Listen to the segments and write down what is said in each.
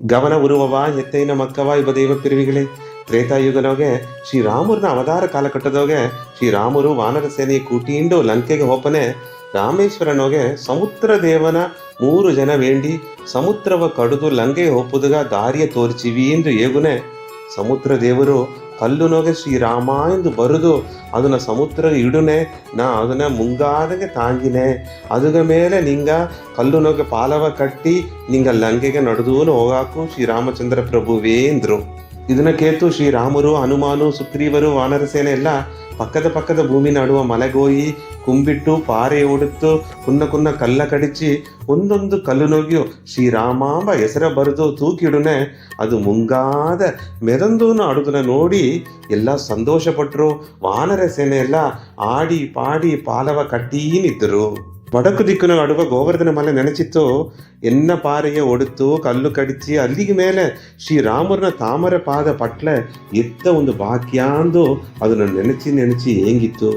ಗಮನ ಉರುವವ ಎತ್ತೈನ ಮಕ್ಕವ ಇವ ದೈವ ಪಿರಿವಿಗಳೇ. ತ್ರೇತಾಯುಗನೋಗೆ ಶ್ರೀರಾಮುರನ ಅವತಾರ ಕಾಲಘಟ್ಟದೋಗೆ ಶ್ರೀರಾಮುರು ವಾನರ ಸೇನೆ ಕೂಟಿಂಡು ಲಂಕೆಗೆ ಹೋಪನೆ ರಾಮೇಶ್ವರನೋಗೆ ಸಮುದ್ರ ದೇವನ 3 ಜನ ವೇಂಡಿ ಸಮುದ್ರವ ಕಡುದು ಲಂಕೆಗೆ ಹೋಪುದುಗ ದಾರಿಯ ತೋರ್ಚಿವಿ ಎಂದು ಏಗುನೆ ಸಮುದ್ರ ದೇವರು ಕಲ್ಲುನೋಗೆ ಶ್ರೀರಾಮ ಎಂದು ಬರುದು ಅದನ್ನ ಸಮುದ್ರ ಇಡುನೆ ನಾ ಅದನ್ನ ಮುಂಗಾದಗೆ ತಾಂಗಿನೆ ಅದುಗ ಮೇಲೆ ನಿಂಗ ಕಲ್ಲುನೋಗೆ ಪಾಲವ ಕಟ್ಟಿ ನಿಂಗ ಲಂಕೆಗೆ ನಡೆದೂನು ಹೋಗಾಕು ಶ್ರೀರಾಮಚಂದ್ರ ಪ್ರಭುವೇ ಎಂದ್ರು. ಇದನ್ನ ಕೇತು ಶ್ರೀರಾಮರು, ಹನುಮಾನು, ಸುಗ್ರೀವರು, ವಾನರ ಸೇನೆ ಎಲ್ಲ ಪಕ್ಕದ ಭೂಮಿ ನಡುವ ಮಲೆಗೋಯಿ ಕುಂಬಿಟ್ಟು ಪಾರೆ ಓಡುತ್ತು ಕುನ್ನ ಕಲ್ಲ ಕಡಿಚಿ ಒಂದೊಂದು ಕಲ್ಲುನೋಗಿಯು ಶ್ರೀರಾಮಾಂಬ ಹೆಸರ ಬರೆದು ತೂಕಿಡುನೆ ಅದು ಮುಂಗಾದ ಮೆದಂದೂನು ಅಡುಗನ ನೋಡಿ ಎಲ್ಲ ಸಂತೋಷ ಪಟ್ರು. ವಾನರ ಸೇನೆ ಎಲ್ಲ ಆಡಿ ಪಾಡಿ ಪಾಲವ ಕಟ್ಟೀನಿದ್ದರು. ವಡಕು ದಿಕ್ಕಿನ ಅಡುವ ಗೋವರ್ಧನ ಮಲೆ ನೆನೆಚಿತ್ತು ಎನ್ನ ಪಾರೆಯ ಒಡುತ್ತು ಕಲ್ಲು ಕಡಿಚಿ ಅಲ್ಲಿಗೆ ಮೇಲೆ ಶ್ರೀರಾಮರನ ತಾಮರ ಪಾದ ಪಟ್ಲೆ ಎತ್ತ ಒಂದು ಬಾಕ್ಯಾಂದು ಅದನ್ನು ನೆನೆಚಿ ಏಂಗಿತ್ತು.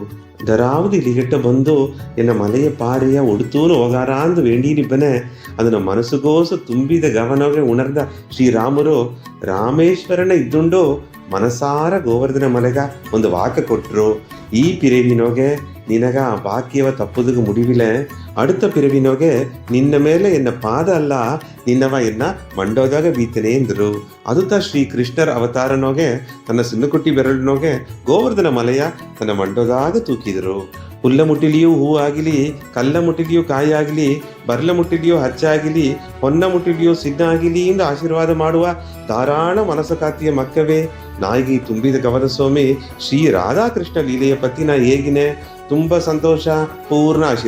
ದರಾವದಿ ಇಲಿಗೆಟ್ಟ ಬಂದು ಎನ್ನ ಮಲೆಯ ಪಾರೆಯ ಒಡುತ್ತೂನು ಹೋಗಾರ ಅಂದು ವೇಂಡೀನಿಬ್ಬನೆ ಅದನ್ನ ಮನಸ್ಸುಗೋಸು ತುಂಬಿದ ಗಮನವೇ ಉಣರ್ದ ಶ್ರೀರಾಮರು ರಾಮೇಶ್ವರನ ಇದ್ದುಂಡು ಮನಸಾರ ಗೋವರ್ಧನ ಮಲೆಗ ಒಂದು ವಾಕ್ಯ ಕೊಟ್ರು. ಈ ಪಿರವಿನೋಗೆ ನಿನಗ ಬಾಕಿಯವ ತಪ್ಪುದುಗ ಮುಡಿವಿಲೆ அடுத்த ಪಿರವಿನೋಗೆ ನಿನ್ನ ಮೇಲೆ ಎನ್ನ ಪಾದ ಅಲ್ಲ ನಿನ್ನವ ಎನ್ನ ಮಂಡೋದಾಗ ಬೀತನೆ ಎಂದರು. ಅದುತ್ತ ಶ್ರೀ ಕೃಷ್ಣರ ಅವತಾರನೋಗೆ ತನ್ನ ಸಿನ್ನಕುಟ್ಟಿ ಬೆರಳಿನೋಗೆ ಗೋವರ್ಧನ ಮಲೆಯ ತನ್ನ ಮಂಡೋದಾಗ ತೂಕಿದರು. ಹುಲ್ಲ ಮುಟ್ಟಿಲಿಯೂ ಹೂ ಆಗಿಲಿ, ಕಲ್ಲ ಮುಟ್ಟಿಲಿಯೂ ಕಾಯಾಗಲಿ, ಬರ್ಲ ಮುಟ್ಟಿಲಿಯೂ ಹಚ್ಚಾಗಿಲಿ, ಹೊನ್ನ ಮುಟ್ಟಿಲಿಯೂ ಸಿದ್ಧ ಆಗಿಲಿ ಎಂದು ಆಶೀರ್ವಾದ ಮಾಡುವ ಧಾರಾಳ ಮನಸಕಾತಿಯ ಮಕ್ಕವೇ ನಾಯಿಗೆ ತುಂಬಿದ ಗವನ ಸ್ವಾಮಿ ಶ್ರೀ ರಾಧಾಕೃಷ್ಣ ಲೀಲೆಯ ಪತ್ತಿನ ಹೇಗಿನೆ ತುಂಬ ಸಂತೋಷ ಪೂರ್ಣ ಆಶೀರ್ವಾದ.